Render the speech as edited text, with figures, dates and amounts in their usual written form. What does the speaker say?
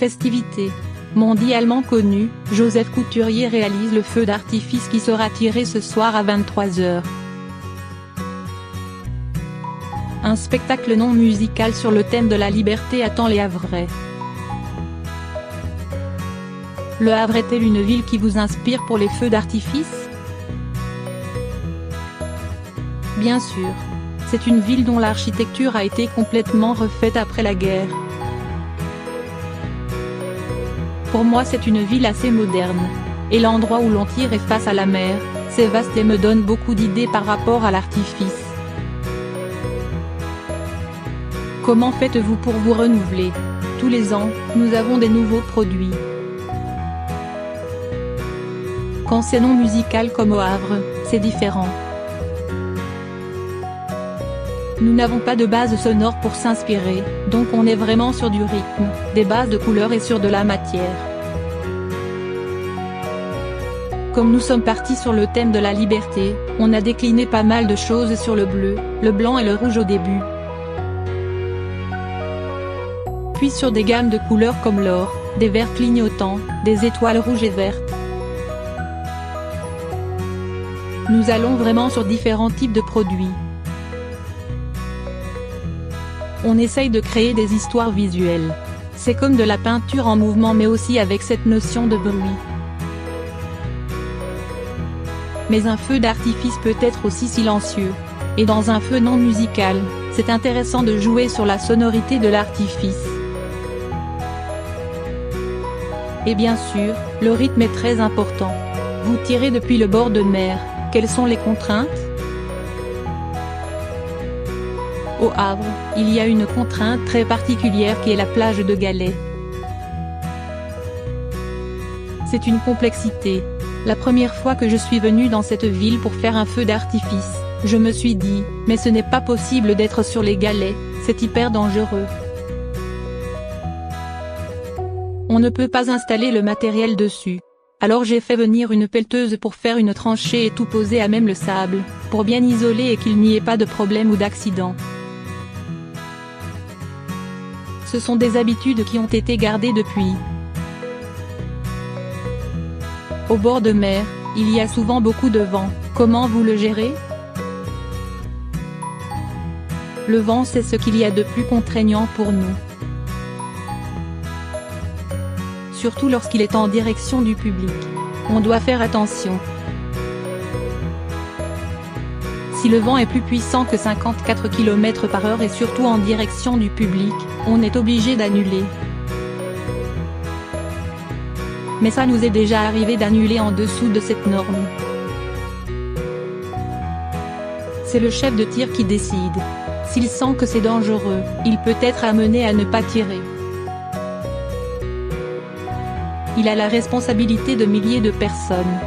festivités. Mondialement connu, Joseph Couturier réalise le feu d'artifice qui sera tiré ce soir à 23h. Un spectacle non musical sur le thème de la liberté attend les Havrais. Le Havre est-elle une ville qui vous inspire pour les feux d'artifice? Bien sûr. C'est une ville dont l'architecture a été complètement refaite après la guerre. Pour moi c'est une ville assez moderne. Et l'endroit où l'on tire est face à la mer, c'est vaste et me donne beaucoup d'idées par rapport à l'artifice. Comment faites-vous pour vous renouveler? Tous les ans, nous avons des nouveaux produits. Quand c'est non musical comme au Havre, c'est différent. Nous n'avons pas de base sonore pour s'inspirer, donc on est vraiment sur du rythme, des bases de couleurs et sur de la matière. Comme nous sommes partis sur le thème de la liberté, on a décliné pas mal de choses sur le bleu, le blanc et le rouge au début. Puis sur des gammes de couleurs comme l'or, des verts clignotants, des étoiles rouges et vertes. Nous allons vraiment sur différents types de produits. On essaye de créer des histoires visuelles. C'est comme de la peinture en mouvement mais aussi avec cette notion de bruit. Mais un feu d'artifice peut être aussi silencieux. Et dans un feu non musical, c'est intéressant de jouer sur la sonorité de l'artifice. Et bien sûr, le rythme est très important. Vous tirez depuis le bord de mer, quelles sont les contraintes? Au Havre, il y a une contrainte très particulière qui est la plage de Galets. C'est une complexité. La première fois que je suis venu dans cette ville pour faire un feu d'artifice, je me suis dit, mais ce n'est pas possible d'être sur les galets, c'est hyper dangereux. On ne peut pas installer le matériel dessus. Alors j'ai fait venir une pelleteuse pour faire une tranchée et tout poser à même le sable, pour bien isoler et qu'il n'y ait pas de problème ou d'accident. Ce sont des habitudes qui ont été gardées depuis. Au bord de mer, il y a souvent beaucoup de vent, comment vous le gérez? Le vent c'est ce qu'il y a de plus contraignant pour nous. Surtout lorsqu'il est en direction du public. On doit faire attention. Si le vent est plus puissant que 54 km/h et surtout en direction du public, on est obligé d'annuler. Mais ça nous est déjà arrivé d'annuler en dessous de cette norme. C'est le chef de tir qui décide. S'il sent que c'est dangereux, il peut être amené à ne pas tirer. Il a la responsabilité de milliers de personnes.